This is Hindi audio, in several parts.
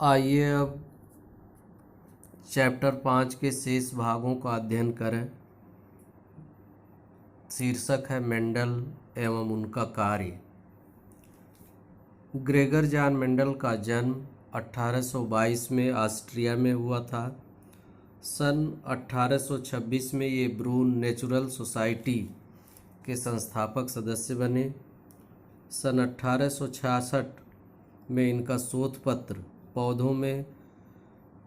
आइए अब चैप्टर 5 के शेष भागों का अध्ययन करें। शीर्षक है मेंडल एवं उनका कार्य। ग्रेगर जॉन मेंडल का जन्म 1822 में ऑस्ट्रिया में हुआ था। सन 1826 में ये ब्रून नेचुरल सोसाइटी के संस्थापक सदस्य बने। सन 1866 में इनका शोध पत्र पौधों में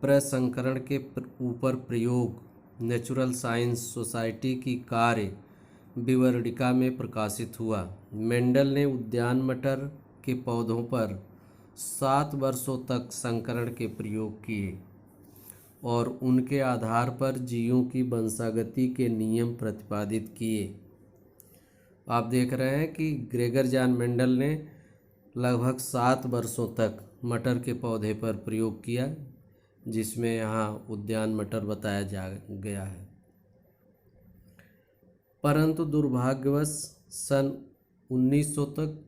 प्रसंकरण के ऊपर प्रयोग नेचुरल साइंस सोसाइटी की कार्य विवरणिका में प्रकाशित हुआ। मेंडल ने उद्यान मटर के पौधों पर 7 वर्षों तक संकरण के प्रयोग किए और उनके आधार पर जीवों की वंशागति के नियम प्रतिपादित किए। आप देख रहे हैं कि ग्रेगर जॉन मेंडल ने लगभग 7 वर्षों तक मटर के पौधे पर प्रयोग किया, जिसमें यहाँ उद्यान मटर बताया जा गया है। परंतु दुर्भाग्यवश सन 1900 तक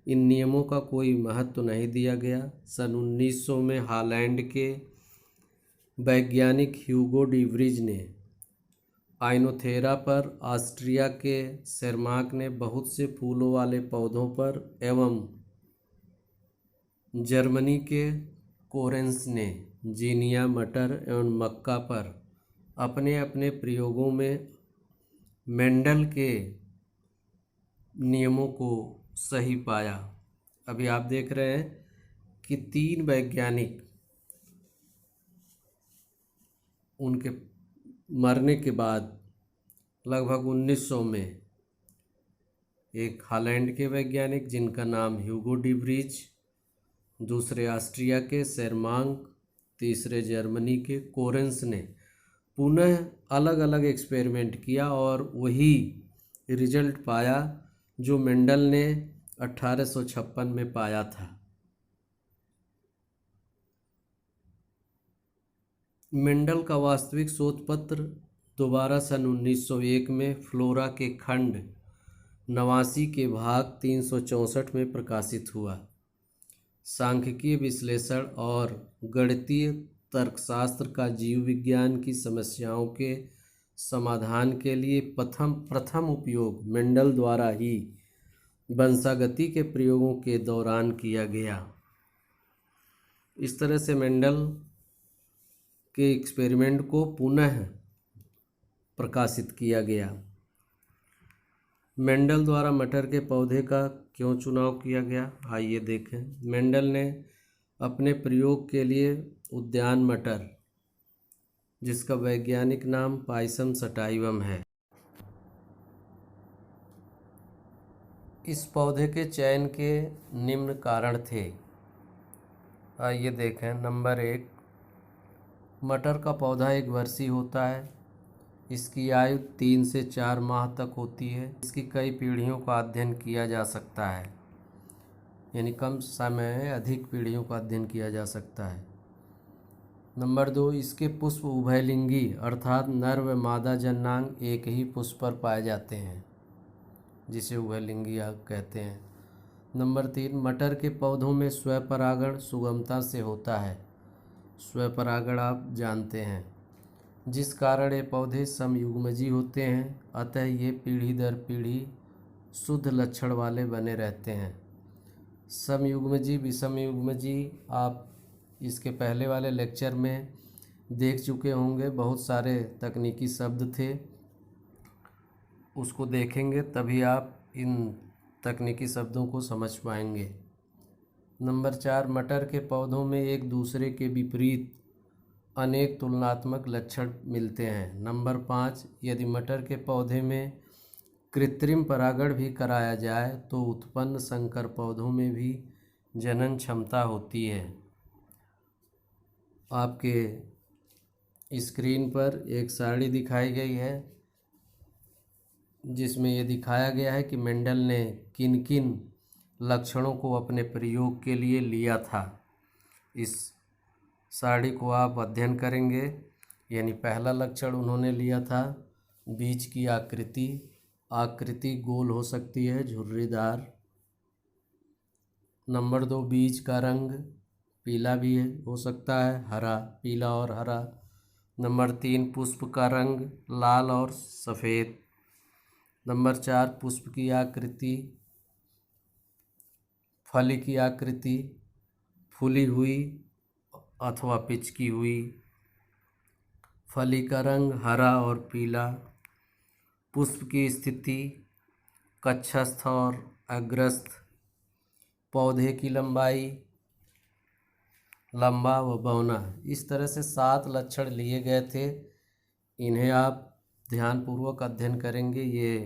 इन नियमों का कोई महत्व नहीं दिया गया। सन 1900 में हॉलैंड के वैज्ञानिक ह्यूगो डिवरीज ने आइनोथेरा पर, ऑस्ट्रिया के सेरमाक ने बहुत से फूलों वाले पौधों पर एवं जर्मनी के कोरेंस ने जीनिया मटर एवं मक्का पर अपने अपने प्रयोगों में मेंडल के नियमों को सही पाया। अभी आप देख रहे हैं कि 3 वैज्ञानिक उनके मरने के बाद लगभग 1900 में, एक हॉलैंड के वैज्ञानिक जिनका नाम ह्यूगो डिवरीज, दूसरे ऑस्ट्रिया के सेरमाक, तीसरे जर्मनी के कोरेंस ने पुनः अलग अलग एक्सपेरिमेंट किया और वही रिजल्ट पाया जो मेंडल ने 1856 में पाया था। मेंडल का वास्तविक शोध पत्र दोबारा सन 1901 में फ्लोरा के खंड 89 के भाग 364 में प्रकाशित हुआ। सांख्यिकीय विश्लेषण और गणितीय तर्कशास्त्र का जीव विज्ञान की समस्याओं के समाधान के लिए प्रथम उपयोग मेंडल द्वारा ही वंशागति के प्रयोगों के दौरान किया गया। इस तरह से मेंडल के एक्सपेरिमेंट को पुनः प्रकाशित किया गया। मेंडल द्वारा मटर के पौधे का क्यों चुनाव किया गया, आइए देखें। मेंडल ने अपने प्रयोग के लिए उद्यान मटर, जिसका वैज्ञानिक नाम पाइसम सटाइवम है, इस पौधे के चयन के निम्न कारण थे। आइए देखें। नंबर 1, मटर का पौधा एक वर्षीय होता है। इसकी आयु 3 से 4 माह तक होती है। इसकी कई पीढ़ियों का अध्ययन किया जा सकता है, यानी कम समय में अधिक पीढ़ियों का अध्ययन किया जा सकता है। नंबर 2, इसके पुष्प उभयलिंगी अर्थात नर व मादा जननांग एक ही पुष्प पर पाए जाते हैं, जिसे उभयलिंगी कहते हैं। नंबर 3, मटर के पौधों में स्वपरागण सुगमता से होता है। स्वपरागण आप जानते हैं, जिस कारण ये पौधे समयुग्मजी होते हैं, अतः ये पीढ़ी दर पीढ़ी शुद्ध लक्षण वाले बने रहते हैं। समयुग्मजी विषमयुग्मजी आप इसके पहले वाले लेक्चर में देख चुके होंगे। बहुत सारे तकनीकी शब्द थे, उसको देखेंगे तभी आप इन तकनीकी शब्दों को समझ पाएंगे। नंबर 4, मटर के पौधों में एक दूसरे के विपरीत अनेक तुलनात्मक लक्षण मिलते हैं। नंबर 5, यदि मटर के पौधे में कृत्रिम परागण भी कराया जाए तो उत्पन्न संकर पौधों में भी जनन क्षमता होती है। आपके स्क्रीन पर एक सारणी दिखाई गई है, जिसमें ये दिखाया गया है कि मेंडल ने किन किन लक्षणों को अपने प्रयोग के लिए लिया था। इस सारणी को आप अध्ययन करेंगे। यानी पहला लक्षण उन्होंने लिया था बीज की आकृति। आकृति गोल हो सकती है, झुर्रीदार। नंबर 2, बीज का रंग। पीला भी हो सकता है, हरा, पीला और हरा। नंबर 3, पुष्प का रंग लाल और सफ़ेद। नंबर 4, पुष्प की आकृति, फली की आकृति, फूली हुई अथवा पिचकी हुई। फली का रंग हरा और पीला। पुष्प की स्थिति कक्षस्थ और अग्रस्थ। पौधे की लंबाई लंबा व बौना। इस तरह से 7 लक्षण लिए गए थे। इन्हें आप ध्यानपूर्वक अध्ययन करेंगे, ये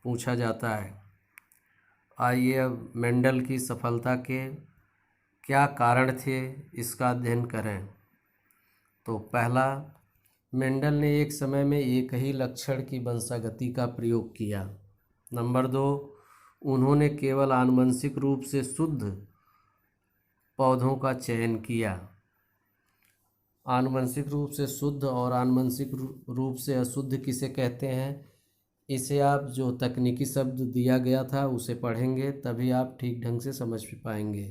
पूछा जाता है। आइए अब मेंडल की सफलता के क्या कारण थे इसका अध्ययन करें। तो पहला, मेंडल ने एक समय में एक ही लक्षण की वंशागति का प्रयोग किया। नंबर 2, उन्होंने केवल आनुवंशिक रूप से शुद्ध पौधों का चयन किया। आनुवंशिक रूप से शुद्ध और आनुवंशिक रूप से अशुद्ध किसे कहते हैं, इसे आप जो तकनीकी शब्द दिया गया था उसे पढ़ेंगे, तभी आप ठीक ढंग से समझ पाएंगे।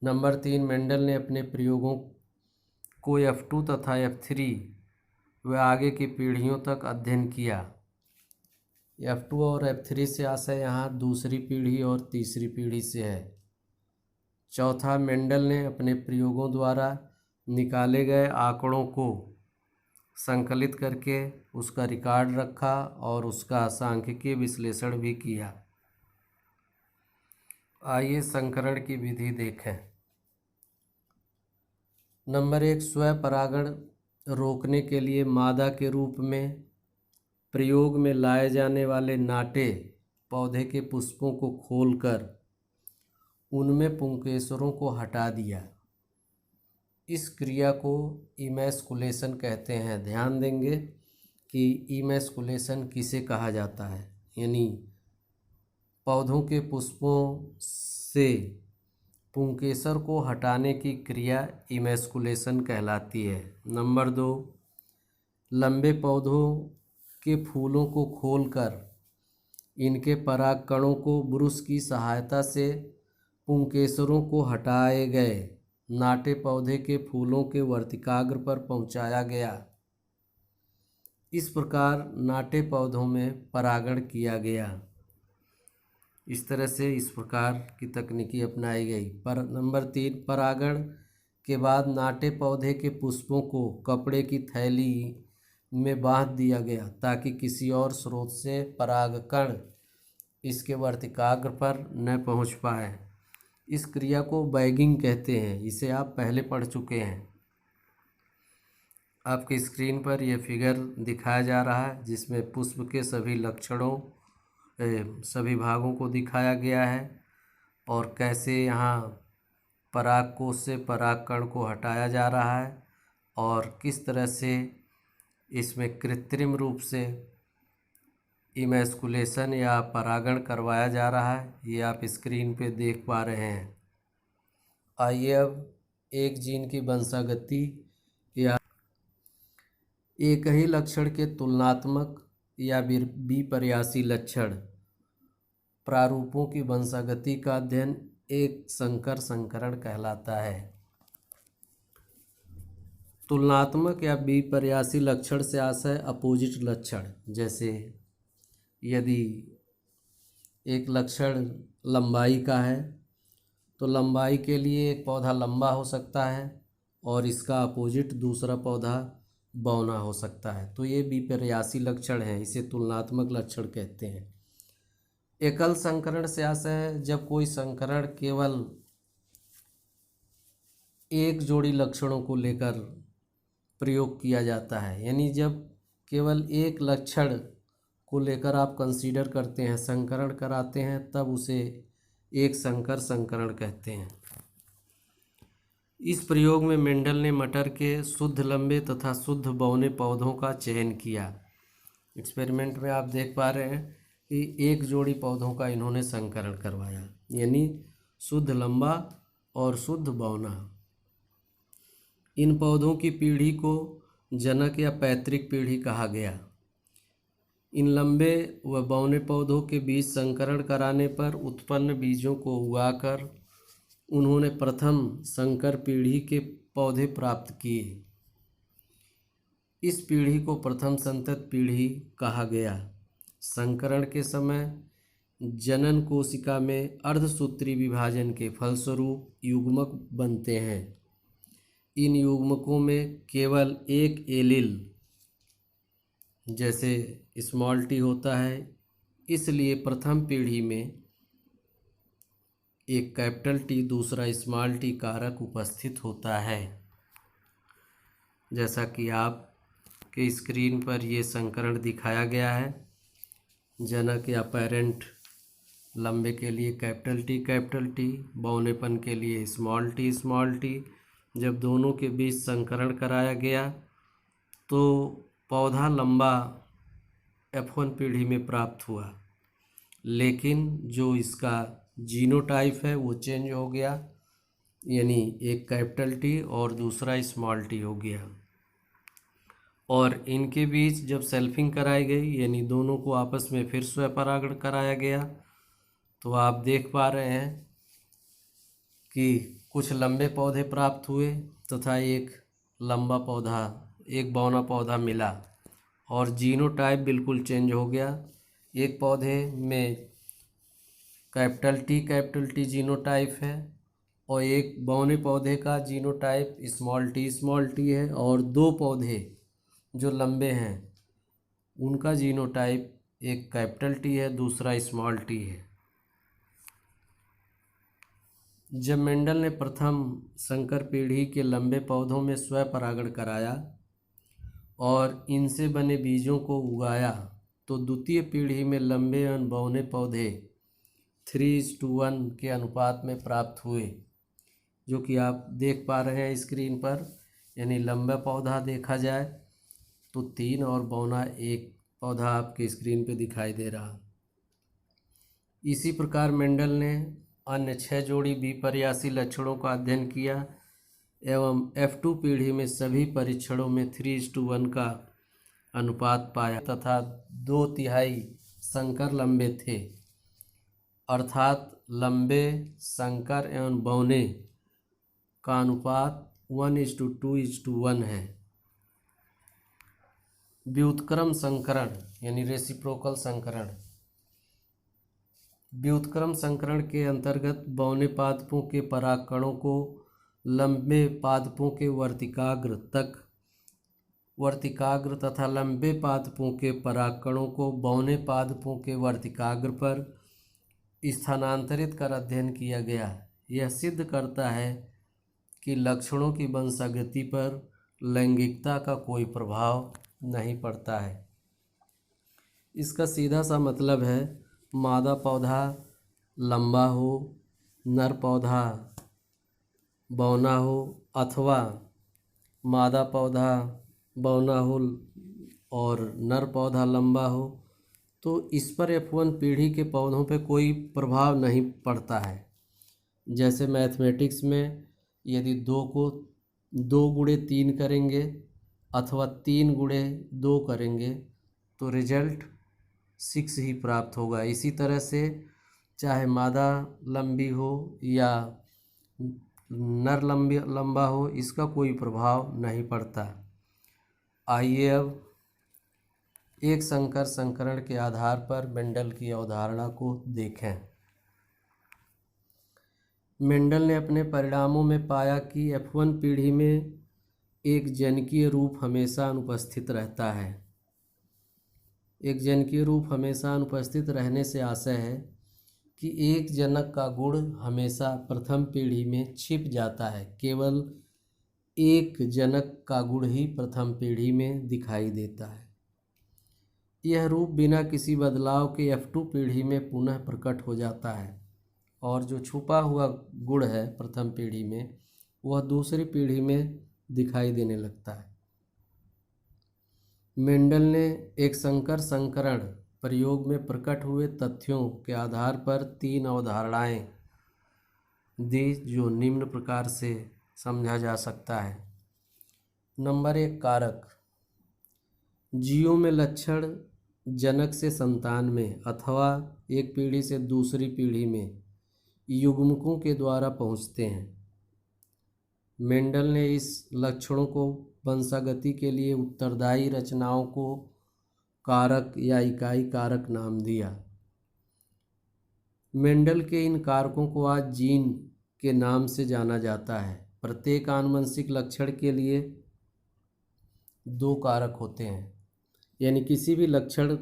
नंबर 3, मेंडल ने अपने प्रयोगों को F2 तथा F3 व आगे की पीढ़ियों तक अध्ययन किया। F2 और F3 से आशय यहाँ दूसरी पीढ़ी और तीसरी पीढ़ी से है। चौथा, मेंडल ने अपने प्रयोगों द्वारा निकाले गए आंकड़ों को संकलित करके उसका रिकॉर्ड रखा और उसका सांख्यिकीय विश्लेषण भी किया। आइए संकरण की विधि देखें। नंबर 1, स्वपरागण रोकने के लिए मादा के रूप में प्रयोग में लाए जाने वाले नाटे पौधे के पुष्पों को खोलकर उनमें पुंकेसरों को हटा दिया। इस क्रिया को इमैस्कुलेशन कहते हैं। ध्यान देंगे कि इमैस्कुलेशन किसे कहा जाता है, यानी पौधों के पुष्पों से पुंकेसर को हटाने की क्रिया इमैस्कुलेशन कहलाती है। नंबर 2, लंबे पौधों के फूलों को खोलकर इनके परागकणों को ब्रुश की सहायता से पुंकेसरों को हटाए गए नाटे पौधे के फूलों के वर्तिकाग्र पर पहुंचाया गया। इस प्रकार नाटे पौधों में परागण किया गया। इस तरह से इस प्रकार की तकनीकी अपनाई गई। पर नंबर 3, परागण के बाद नाटे पौधे के पुष्पों को कपड़े की थैली में बांध दिया गया ताकि किसी और स्रोत से परागकण इसके वर्तिकाग्र पर न पहुंच पाए। इस क्रिया को बैगिंग कहते हैं। इसे आप पहले पढ़ चुके हैं। आपकी स्क्रीन पर यह फिगर दिखाया जा रहा है जिसमें पुष्प के सभी लक्षणों सभी भागों को दिखाया गया है और कैसे यहाँ परागकोश से परागकण को हटाया जा रहा है और किस तरह से इसमें कृत्रिम रूप से इमैस्कुलेशन या परागण करवाया जा रहा है। ये आप स्क्रीन पे देख पा रहे हैं। आइए अब एक जीन की वंशागति या एक ही लक्षण के तुलनात्मक या विपर्यासी लक्षण प्रारूपों की वंशागति का अध्ययन एक संकर संकरण कहलाता है। तुलनात्मक या विपर्यासी लक्षण से आशय अपोजिट लक्षण, जैसे यदि एक लक्षण लंबाई का है तो लंबाई के लिए एक पौधा लंबा हो सकता है और इसका अपोजिट दूसरा पौधा बौना हो सकता है, तो ये विपर्यासी लक्षण है। इसे तुलनात्मक लक्षण कहते हैं। एकल संकरण से आशय है जब कोई संकरण केवल एक जोड़ी लक्षणों को लेकर प्रयोग किया जाता है, यानी जब केवल एक लक्षण को लेकर आप कंसीडर करते हैं, संकरण कराते हैं, तब उसे एक संकर संकरण कहते हैं। इस प्रयोग में मेंडल ने मटर के शुद्ध लंबे तथा शुद्ध बौने पौधों का चयन किया। एक्सपेरिमेंट में आप देख पा रहे हैं कि एक जोड़ी पौधों का इन्होंने संकरण करवाया, यानी शुद्ध लंबा और शुद्ध बौना। इन पौधों की पीढ़ी को जनक या पैतृक पीढ़ी कहा गया। इन लंबे व बौने पौधों के बीच संकरण कराने पर उत्पन्न बीजों को उगाकर उन्होंने प्रथम संकर पीढ़ी के पौधे प्राप्त किए। इस पीढ़ी को प्रथम संतत पीढ़ी कहा गया। संकरण के समय जनन कोशिका में अर्धसूत्री विभाजन के फलस्वरूप युग्मक बनते हैं। इन युग्मकों में केवल एक एलील जैसे स्मॉल टी होता है, इसलिए प्रथम पीढ़ी में एक कैपिटल टी दूसरा स्मॉल टी कारक उपस्थित होता है। जैसा कि आप के स्क्रीन पर ये संकरण दिखाया गया है। जनक या पेरेंट लंबे के लिए कैपिटल टी, बौनेपन के लिए स्मॉल टी। जब दोनों के बीच संकरण कराया गया तो पौधा लंबा F1 पीढ़ी में प्राप्त हुआ, लेकिन जो इसका जीनोटाइप है वो चेंज हो गया, यानी एक कैपिटल टी और दूसरा स्मॉल टी हो गया। और इनके बीच जब सेल्फिंग कराई गई, यानी दोनों को आपस में फिर स्वपरागण कराया गया, तो आप देख पा रहे हैं कि कुछ लंबे पौधे प्राप्त हुए तथा एक लंबा पौधा, एक बौना पौधा मिला और जीनोटाइप बिल्कुल चेंज हो गया। एक पौधे में कैपिटल टी जीनोटाइप है और एक बौने पौधे का जीनोटाइप स्मॉल टी है, और दो पौधे जो लंबे हैं उनका जीनोटाइप एक कैपिटल टी है, दूसरा स्मॉल टी है। जब मेंडल ने प्रथम संकर पीढ़ी के लंबे पौधों में स्वपरागण कराया और इनसे बने बीजों को उगाया, तो द्वितीय पीढ़ी में लंबे और बौने पौधे 3:1 के अनुपात में प्राप्त हुए, जो कि आप देख पा रहे हैं स्क्रीन पर। यानी लंबा पौधा देखा जाए तो 3 और बौना 1 पौधा आपके स्क्रीन पे दिखाई दे रहा। इसी प्रकार मेंडल ने अन्य 6 जोड़ी विपर्यासी लक्षणों का अध्ययन किया एवं F2 पीढ़ी में सभी परीक्षणों में 3:1 का अनुपात पाया तथा 2/3 संकर लंबे थे, अर्थात लंबे, संकर एवं बौने का अनुपात 1:2:1 है। व्युत्क्रम संकरण यानी रेसिप्रोकल संकरण। व्युत्क्रम संकरण के अंतर्गत बौने पादपों के परागकणों को लंबे पादपों के वर्तिकाग्र तथा लंबे पादपों के परागकणों को बौने पादपों के वर्तिकाग्र पर स्थानांतरित कर अध्ययन किया गया। यह सिद्ध करता है कि लक्षणों की वंशागति पर लैंगिकता का कोई प्रभाव नहीं पड़ता है। इसका सीधा सा मतलब है मादा पौधा लंबा हो, नर पौधा बौना हो, अथवा मादा पौधा बौना हो और नर पौधा लंबा हो, तो इस पर F1 पीढ़ी के पौधों पे कोई प्रभाव नहीं पड़ता है। जैसे मैथमेटिक्स में यदि 2 को 2x3 करेंगे अथवा 3x2 करेंगे तो रिजल्ट 6 ही प्राप्त होगा। इसी तरह से चाहे मादा लंबी हो या नर लंबा हो, इसका कोई प्रभाव नहीं पड़ता। आइए अब एक संकर संकरण के आधार पर मेंडल की अवधारणा को देखें। मेंडल ने अपने परिणामों में पाया कि F1 पीढ़ी में एक जनकीय रूप हमेशा अनुपस्थित रहता है। एक जनकीय रूप हमेशा अनुपस्थित रहने से आशय है कि एक जनक का गुण हमेशा प्रथम पीढ़ी में छिप जाता है। केवल एक जनक का गुण ही प्रथम पीढ़ी में दिखाई देता है। यह रूप बिना किसी बदलाव के F2 पीढ़ी में पुनः प्रकट हो जाता है और जो छुपा हुआ गुण है प्रथम पीढ़ी में, वह दूसरी पीढ़ी में दिखाई देने लगता है। मेंडल ने एक संकर संकरण प्रयोग में प्रकट हुए तथ्यों के आधार पर 3 अवधारणाएं दी, जो निम्न प्रकार से समझा जा सकता है। नंबर 1, कारक। जीवों में लक्षण जनक से संतान में अथवा एक पीढ़ी से दूसरी पीढ़ी में युग्मकों के द्वारा पहुँचते हैं। मेंडल ने इस लक्षणों को वंशागति के लिए उत्तरदायी रचनाओं को कारक या इकाई कारक नाम दिया। मेंडल के इन कारकों को आज जीन के नाम से जाना जाता है। प्रत्येक आनुवंशिक लक्षण के लिए 2 कारक होते हैं, यानी किसी भी लक्षण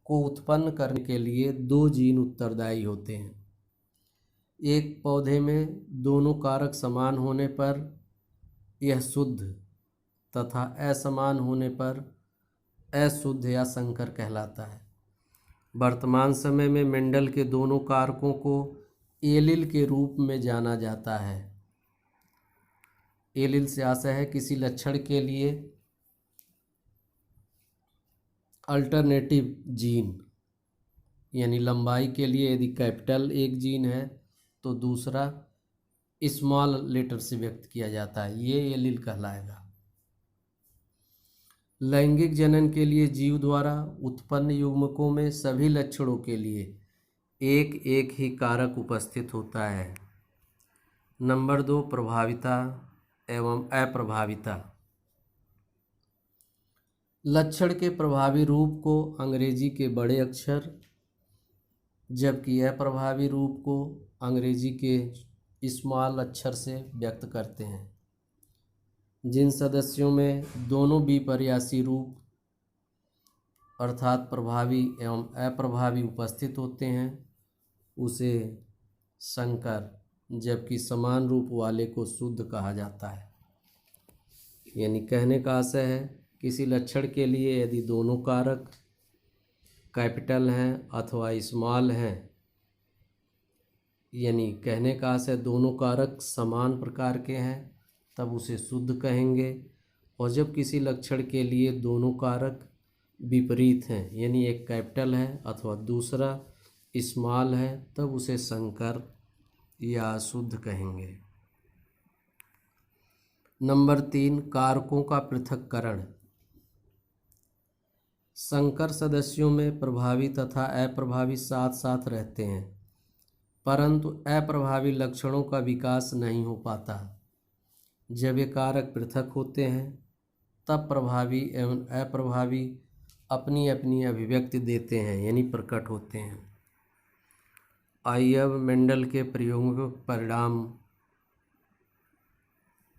को उत्पन्न करने के लिए 2 जीन उत्तरदायी होते हैं। एक पौधे में दोनों कारक समान होने पर यह शुद्ध तथा असमान होने पर अशुद्ध या संकर कहलाता है। वर्तमान समय में मेंडल के दोनों कारकों को एलील के रूप में जाना जाता है। एलील से आशय है किसी लक्षण के लिए अल्टरनेटिव जीन, यानी लंबाई के लिए यदि कैपिटल एक जीन है तो दूसरा स्मॉल लेटर से व्यक्त किया जाता है, ये एलील कहलाएगा। लैंगिक जनन के लिए जीव द्वारा उत्पन्न युग्मकों में सभी लक्षणों के लिए एक एक ही कारक उपस्थित होता है। नंबर 2, प्रभाविता एवं अप्रभाविता। लक्षण के प्रभावी रूप को अंग्रेजी के बड़े अक्षर, जबकि अप्रभावी रूप को अंग्रेजी के स्मॉल अक्षर से व्यक्त करते हैं। जिन सदस्यों में दोनों विपर्यासी रूप अर्थात प्रभावी एवं अप्रभावी उपस्थित होते हैं उसे संकर, जबकि समान रूप वाले को शुद्ध कहा जाता है। यानी कहने का आशय है किसी लक्षण के लिए यदि दोनों कारक कैपिटल हैं अथवा स्मॉल हैं, यानी कहने का आशय दोनों कारक समान प्रकार के हैं, तब उसे शुद्ध कहेंगे। और जब किसी लक्षण के लिए दोनों कारक विपरीत हैं, यानी एक कैपिटल है अथवा दूसरा स्मॉल है, तब उसे संकर या अशुद्ध कहेंगे। नंबर 3, कारकों का पृथक्करण। संकर सदस्यों में प्रभावी तथा अप्रभावी साथ साथ रहते हैं, परंतु अप्रभावी लक्षणों का विकास नहीं हो पाता। जब ये कारक पृथक होते हैं तब प्रभावी एवं अप्रभावी अपनी अपनी अभिव्यक्ति देते हैं, यानी प्रकट होते हैं। आइए अब मेंडल के प्रयोगों के परिणाम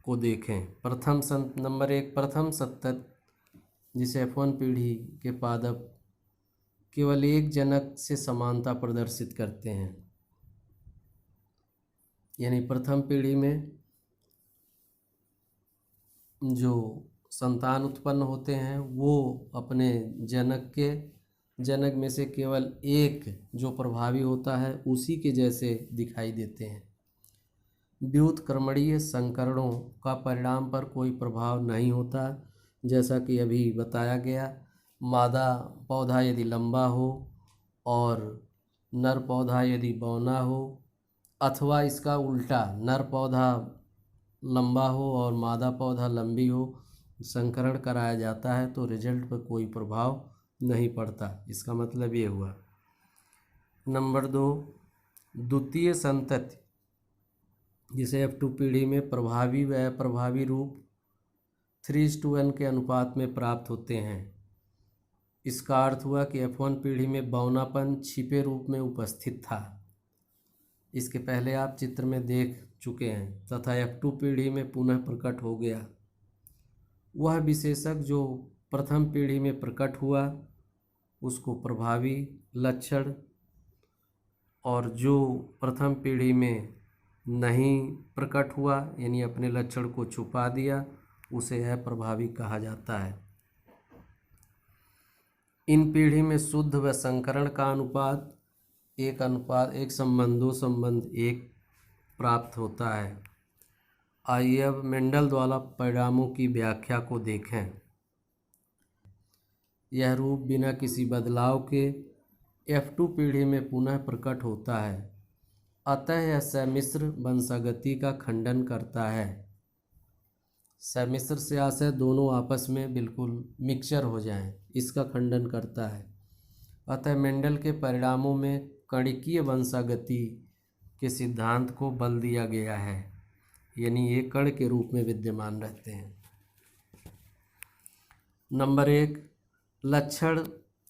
को देखें। नंबर 1, प्रथम सतत जिसे F1 पीढ़ी के पादप केवल एक जनक से समानता प्रदर्शित करते हैं, यानी प्रथम पीढ़ी में जो संतान उत्पन्न होते हैं वो अपने जनक में से केवल एक जो प्रभावी होता है उसी के जैसे दिखाई देते हैं। व्युत्क्रमणीय संकरणों का परिणाम पर कोई प्रभाव नहीं होता, जैसा कि अभी बताया गया। मादा पौधा यदि लंबा हो और नर पौधा यदि बौना हो, अथवा इसका उल्टा नर पौधा लंबा हो और मादा पौधा लंबी हो, संकरण कराया जाता है तो रिजल्ट पर कोई प्रभाव नहीं पड़ता। इसका मतलब ये हुआ। नंबर 2, द्वितीय संतति जिसे F2 पीढ़ी में प्रभावी व अप्रभावी रूप 3:1 के अनुपात में प्राप्त होते हैं। इसका अर्थ हुआ कि F1 पीढ़ी में बौनापन छिपे रूप में उपस्थित था, इसके पहले आप चित्र में देख चुके हैं, तथा F2 पीढ़ी में पुनः प्रकट हो गया। वह विशेषक जो प्रथम पीढ़ी में प्रकट हुआ उसको प्रभावी लक्षण, और जो प्रथम पीढ़ी में नहीं प्रकट हुआ यानी अपने लक्षण को छुपा दिया उसे अप्रभावी कहा जाता है। इन पीढ़ी में शुद्ध व संकरण का अनुपात एक संबंध 1 प्राप्त होता है। आइए अब मेंडल द्वारा परिणामों की व्याख्या को देखें। यह रूप बिना किसी बदलाव के F2 पीढ़ी में पुनः प्रकट होता है, अतः यह सम्मिश्र वंशागति का खंडन करता है। सम्मिश्र से आशय दोनों आपस में बिल्कुल मिक्सचर हो जाएं, इसका खंडन करता है। अतः मेंडल के परिणामों में कणिकीय वंशागति के सिद्धांत को बल दिया गया है, यानी ये कण के रूप में विद्यमान रहते हैं। नंबर 1, लक्षण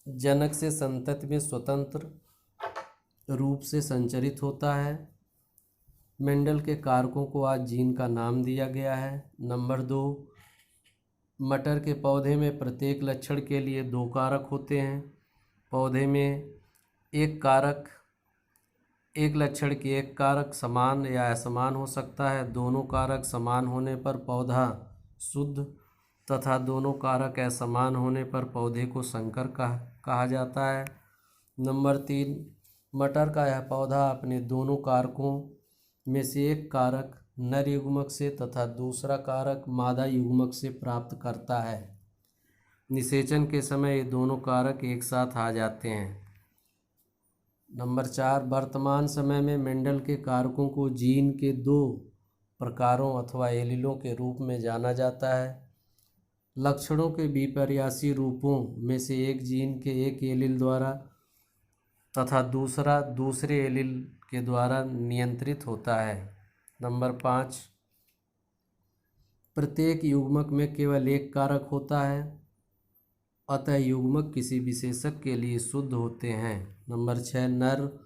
जनक से संतति में स्वतंत्र रूप से संचरित होता है। मेंडल के कारकों को आज जीन का नाम दिया गया है। नंबर 2, मटर के पौधे में प्रत्येक लक्षण के लिए 2 कारक होते हैं। पौधे में एक लक्षण के एक कारक समान या असमान हो सकता है। दोनों कारक समान होने पर पौधा शुद्ध तथा दोनों कारक असमान होने पर पौधे को संकर कहा जाता है। नंबर 3, मटर का यह पौधा अपने दोनों कारकों में से एक कारक नर युग्मक से तथा दूसरा कारक मादा युग्मक से प्राप्त करता है। निषेचन के समय ये दोनों कारक एक साथ आ जाते हैं। नंबर 4, वर्तमान समय में मेंडल के कारकों को जीन के 2 प्रकारों अथवा एलीलों के रूप में जाना जाता है। लक्षणों के विपर्यासी रूपों में से एक जीन के एक एलील द्वारा तथा दूसरा दूसरे एलील के द्वारा नियंत्रित होता है। नंबर 5, प्रत्येक युग्मक में केवल एक कारक होता है, अतः युग्मक किसी विशेषक के लिए शुद्ध होते हैं। नंबर 6, नर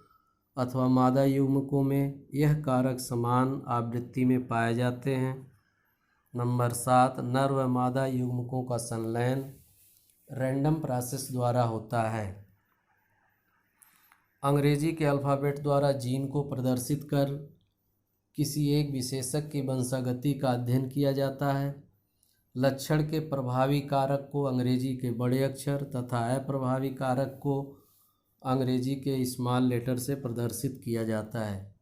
अथवा मादा युग्मकों में यह कारक समान आवृत्ति में पाए जाते हैं। नंबर 7, नर व मादा युग्मकों का संलयन रैंडम प्रोसेस द्वारा होता है। अंग्रेजी के अल्फ़ाबेट द्वारा जीन को प्रदर्शित कर किसी एक विशेषक की वंशागति का अध्ययन किया जाता है। लक्षण के प्रभावी कारक को अंग्रेजी के बड़े अक्षर तथा अप्रभावी कारक को अंग्रेजी के स्मॉल लेटर से प्रदर्शित किया जाता है।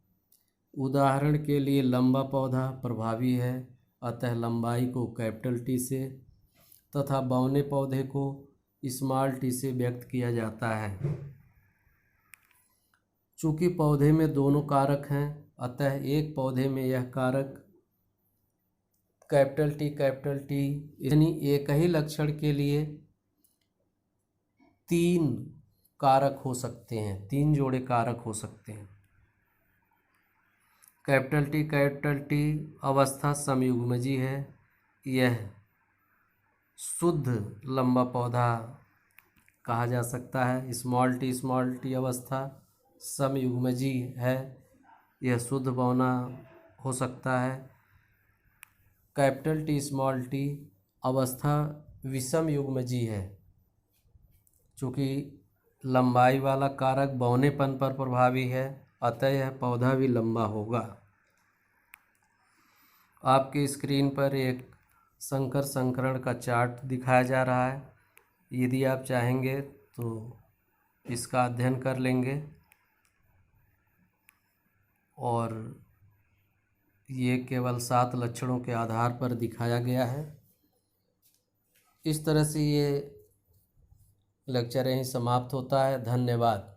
उदाहरण के लिए लंबा पौधा प्रभावी है, अतः लंबाई को कैपिटल टी से तथा बौने पौधे को स्मॉल टी से व्यक्त किया जाता है। चूँकि पौधे में दोनों कारक हैं, अतः एक पौधे में यह कारक कैपिटल टी यानी एक ही लक्षण के लिए 3 कारक हो सकते हैं, 3 जोड़े कारक हो सकते हैं। कैपिटल टी अवस्था समयुग्मजी है। यह शुद्ध लंबा पौधा कहा जा सकता है। स्मॉल टी अवस्था समयुग्मजी है, यह शुद्ध बौना हो सकता है। कैपिटल टी स्मॉल टी अवस्था विषम युग्मजी है। चूँकि लंबाई वाला कारक बौनेपन पर प्रभावी है, अतः यह पौधा भी लंबा होगा। आपकी स्क्रीन पर एक संकर संकरण का चार्ट दिखाया जा रहा है। यदि आप चाहेंगे तो इसका अध्ययन कर लेंगे और ये केवल 7 लक्षणों के आधार पर दिखाया गया है। इस तरह से ये लेक्चर यहीं समाप्त होता है। धन्यवाद।